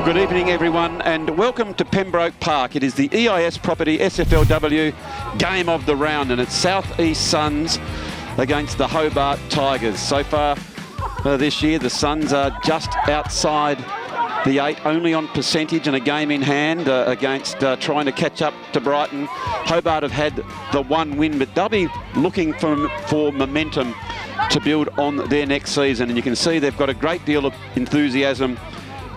Well, good evening, everyone, and welcome to Premboke Park. It is the EIS Property SFLW game of the round, and it's South East Suns against the Hobart Tigers. So far this year, the Suns are just outside the 8, only on percentage and a game in hand against trying to catch up to Brighton. Hobart have had the one win, but they'll be looking for momentum to build on their next season, and you can see they've got a great deal of enthusiasm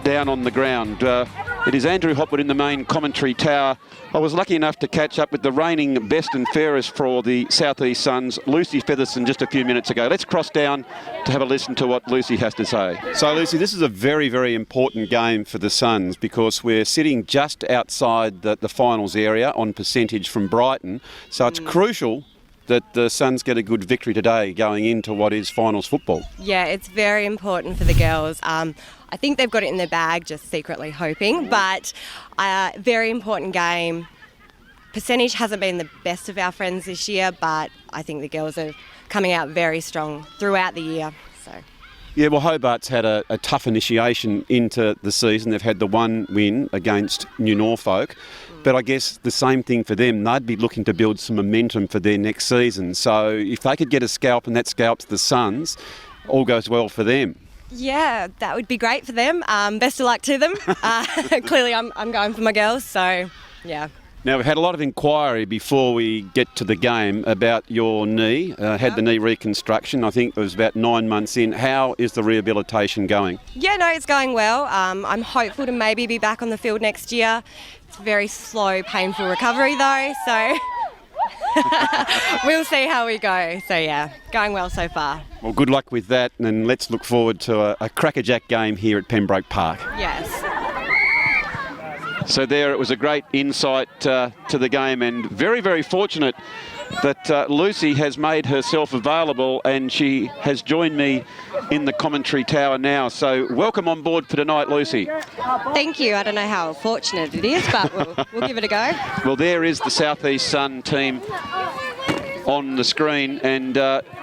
down on the ground. It is Andrew Hopwood in the main commentary tower. I was lucky enough to catch up with the reigning best and fairest for the South East Suns, Lucy Featherson, just a few minutes ago. Let's cross down to have a listen to what Lucy has to say. So, Lucy, this is a very, very important game for the Suns because we're sitting just outside the finals area on percentage from Brighton. So it's crucial that the Suns get a good victory today going into what is finals football. Yeah, it's very important for the girls. I think they've got it in their bag, just secretly hoping, but very important game. Percentage hasn't been the best of our friends this year, but I think the girls are coming out very strong throughout the year. So. Yeah, well, Hobart's had a tough initiation into the season. They've had the one win against New Norfolk. But I guess the same thing for them. They'd be looking to build some momentum for their next season. So if they could get a scalp and that scalps the Suns, all goes well for them. Yeah, that would be great for them. Best of luck to them. Clearly, I'm going for my girls, so yeah. Now, we've had a lot of inquiry before we get to the game about your knee. Had the knee reconstruction. I think it was about 9 months in. How is the rehabilitation going? Yeah, no, it's going well. I'm hopeful to maybe be back on the field next year. It's a very slow, painful recovery though, so we'll see how we go. So yeah, going well so far. Well, good luck with that, and let's look forward to a crackerjack game here at Premboke Park. Yes. So there, it was a great insight to the game, and very, very fortunate that Lucy has made herself available, and she has joined me in the commentary tower now. So welcome on board for tonight, Lucy. Thank you. I don't know how fortunate it is, but we'll give it a go. Well, there is the South East Sun team on the screen, and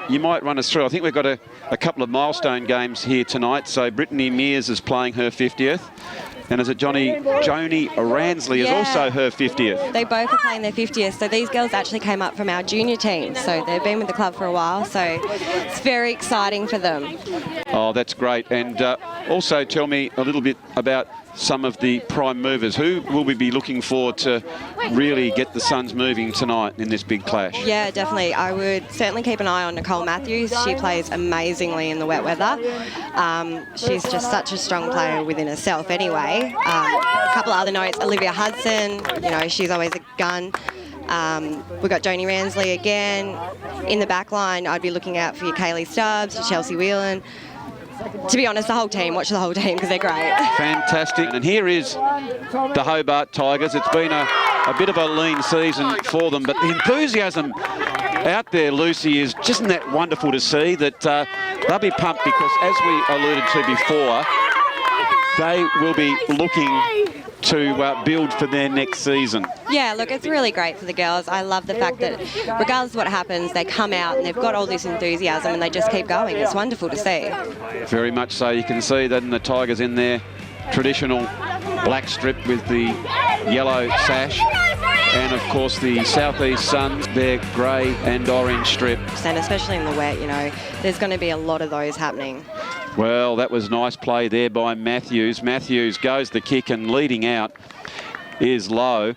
you might run us through. I think we've got a couple of milestone games here tonight. So Brittany Mears is playing her 50th. And is it Joni Ransley is also her 50th? They both are playing their 50th. So these girls actually came up from our junior team. So they've been with the club for a while. So it's very exciting for them. Oh, that's great. And also tell me a little bit about some of the prime movers. Who will we be looking for to really get the Suns moving tonight in this big clash? Yeah, definitely. I would certainly keep an eye on Nicole Matthews. She plays amazingly in the wet weather. She's just such a strong player within herself anyway. A couple of other notes, Olivia Hudson, you know, she's always a gun. We've got Joni Ransley again. In the back line, I'd be looking out for your Kaylee Stubbs, your Chelsea Whelan. To be honest, the whole team, watch the whole team because they're great. Fantastic. And here is the Hobart Tigers. It's been a bit of a lean season for them, but the enthusiasm out there, Lucy, is just isn't that wonderful to see that they'll be pumped because, as we alluded to before, they will be looking to build for their next season. Yeah, look, it's really great for the girls. I love the fact that regardless of what happens, they come out and they've got all this enthusiasm and they just keep going. It's wonderful to see. Very much so. You can see that in the Tigers in their traditional black strip with the yellow sash. And, of course, the South East Suns, their grey and orange strip. And especially in the wet, you know, there's going to be a lot of those happening. Well, that was nice play there by Matthews. Matthews goes the kick, and leading out is Lowe.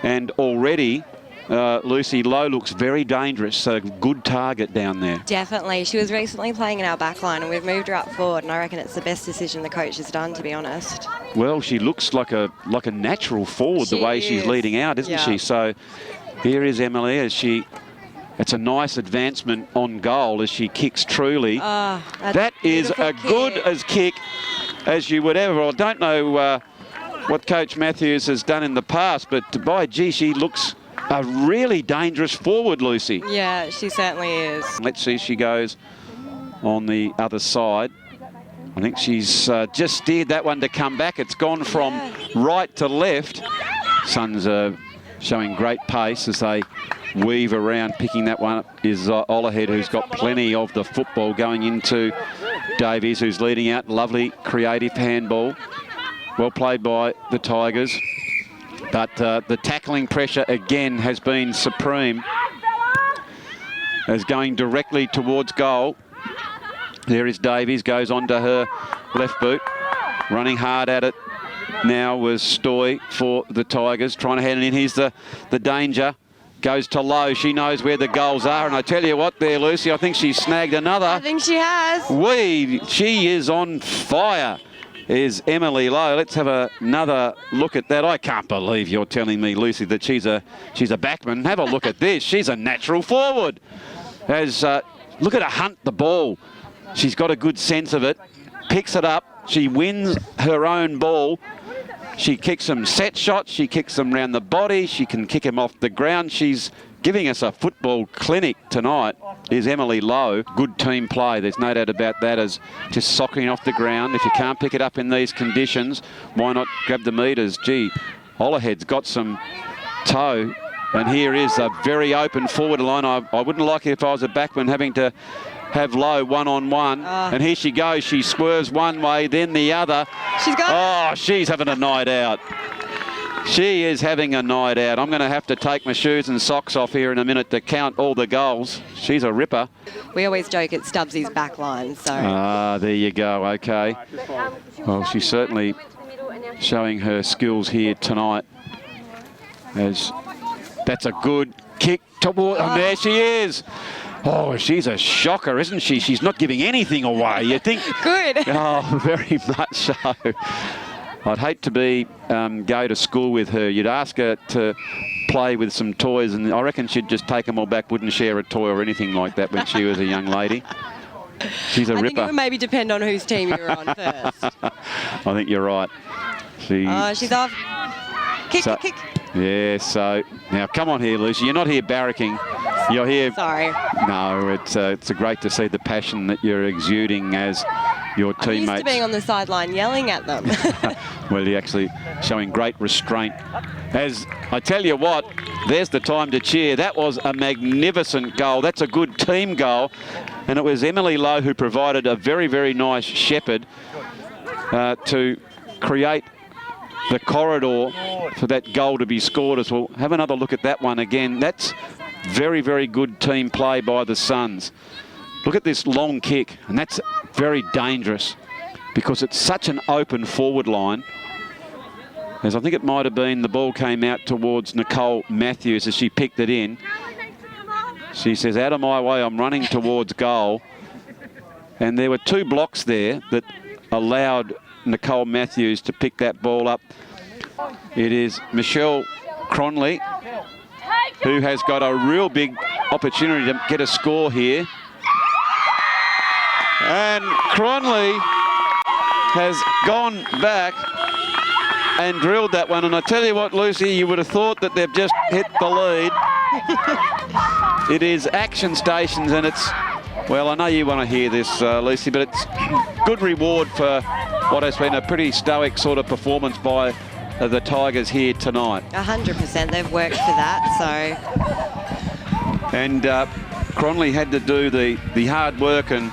And already, Lucy, Lowe looks very dangerous, so good target down there. Definitely. She was recently playing in our back line, and we've moved her up forward, and I reckon it's the best decision the coach has done, to be honest. Well, she looks like a natural forward the way she's leading out, isn't she? So here is Emily as she... It's a nice advancement on goal as she kicks truly. That is a good as kick as you would ever. I don't know what Coach Matthews has done in the past, but by gee, she looks a really dangerous forward, Lucy. Yeah, she certainly is. Let's see, she goes on the other side. I think she's just steered that one to come back. It's gone from right to left. Suns are showing great pace as they weave around. Picking that one up is Olahead, who's got plenty of the football, going into Davies, who's leading out. Lovely creative handball. Well played by the Tigers. But the tackling pressure again has been supreme. As going directly towards goal. There is Davies, goes onto her left boot. Running hard at it now was Stoy for the Tigers. Trying to hand it in. Here's the danger. Goes to Lowe. She knows where the goals are. And I tell you what there, Lucy, I think she's snagged another. I think she has. She is on fire. Is Emily Lowe. Let's have another look at that. I can't believe you're telling me, Lucy, that she's a backman. Have a look at this. She's a natural forward. Look at her hunt the ball. She's got a good sense of it. Picks it up. She wins her own ball. She kicks some set shots. She kicks them round the body. She can kick them off the ground. She's giving us a football clinic tonight, is Emily Lowe. Good team play. There's no doubt about that, as just socking off the ground. If you can't pick it up in these conditions, why not grab the meters? Gee, Ollerhead's got some toe. And here is a very open forward line. I wouldn't like it if I was a backman having to have Lowe one-on-one. And here she goes. She swerves one way, then the other. She's got... Oh, she's having a night out. She is having a night out. I'm going to have to take my shoes and socks off here in a minute to count all the goals. She's a ripper. We always joke it's Stubbsy's back line, so... Ah, there you go. Okay. Well, she's certainly showing her skills here tonight. That's a good kick toward... Oh, there she is. Oh, she's a shocker, isn't she? She's not giving anything away. You think... Good. Oh, very much so. I'd hate to go to school with her. You'd ask her to play with some toys, and I reckon she'd just take them all back, wouldn't share a toy or anything like that when she was a young lady. She's a ripper. I think it would maybe depend on whose team you were on first. I think you're right. She's off. Kick. Yeah, so now come on here, Lucy. You're not here barracking. You're here. Sorry. No, it's great to see the passion that you're exuding as your teammates. I'm used to being on the sideline yelling at them. Well, you're actually showing great restraint. As I tell you what, there's the time to cheer. That was a magnificent goal. That's a good team goal. And it was Emily Lowe who provided a very, very nice shepherd to create the corridor for that goal to be scored as well. Have another look at that one again. That's very, very good team play by the Suns. Look at this long kick, and that's very dangerous because it's such an open forward line. As I think it might have been, the ball came out towards Nicole Matthews as she picked it in. She says, out of my way, I'm running towards goal. And there were two blocks there that allowed Nicole Matthews to pick that ball up. It is Michelle Cronley who has got a real big opportunity to get a score here. And Cronley has gone back and drilled that one. And I tell you what, Lucy, you would have thought that they've just hit the lead. It is Action Stations, and it's, well, I know you want to hear this, Lucy, but it's good reward for what has been a pretty stoic sort of performance by the Tigers here tonight. 100%, they've worked for that, so... And Cronley had to do the hard work and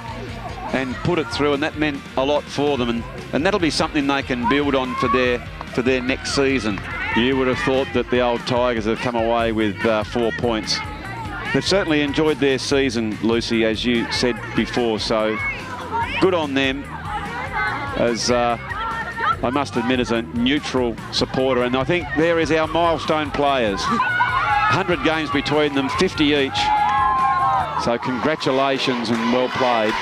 put it through, and that meant a lot for them, and that'll be something they can build on for their next season. You would have thought that the old Tigers have come away with 4 points. They've certainly enjoyed their season, Lucy, as you said before, so good on them. As I must admit, as a neutral supporter, and I think there is our milestone players. 100 games between them, 50 each. So congratulations and well played.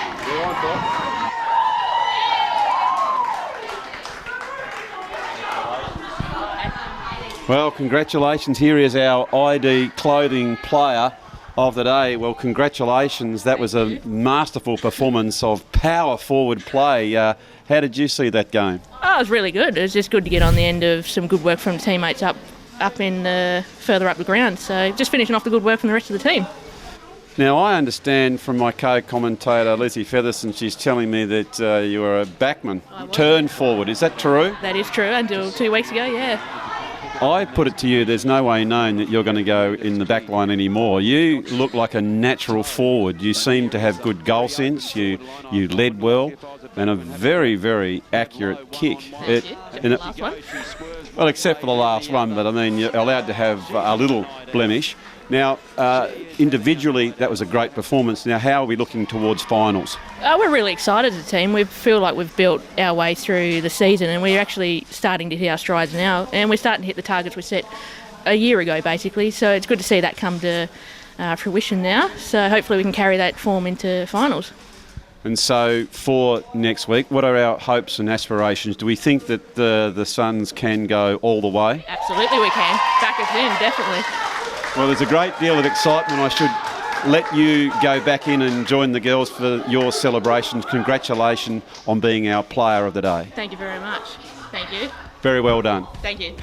Well, congratulations. Here is our ID clothing player of the day. Well, congratulations. That was a masterful performance of power forward play. How did you see that game? Oh, it was really good. It was just good to get on the end of some good work from teammates up in further up the ground. So just finishing off the good work from the rest of the team. Now, I understand from my co-commentator, Lizzie Featherson, she's telling me that you were a backman, turn forward. Is that true? That is true. Until 2 weeks ago, yeah. I put it to you, there's no way known that you're going to go in the back line anymore. You look like a natural forward. You seem to have good goal sense. You led well. and a very, very accurate kick. Thank you. Except for the last one. Well, except for the last one, but I mean, you're allowed to have a little blemish. Now, individually, that was a great performance. Now, how are we looking towards finals? We're really excited as a team. We feel like we've built our way through the season, and we're actually starting to hit our strides now, and we're starting to hit the targets we set a year ago, basically. So it's good to see that come to fruition now. So hopefully we can carry that form into finals. And so for next week, what are our hopes and aspirations? Do we think that the Suns can go all the way? Absolutely we can. Back us in, definitely. Well, there's a great deal of excitement. I should let you go back in and join the girls for your celebrations. Congratulations on being our player of the day. Thank you very much. Thank you. Very well done. Thank you.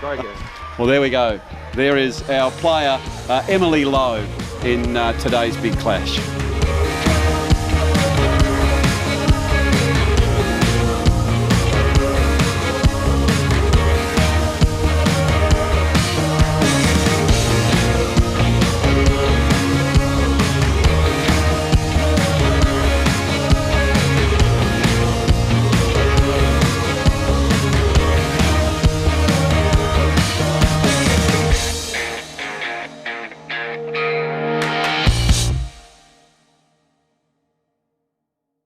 Very good. Well, there we go. There is our player, Emily Lowe, in today's big clash.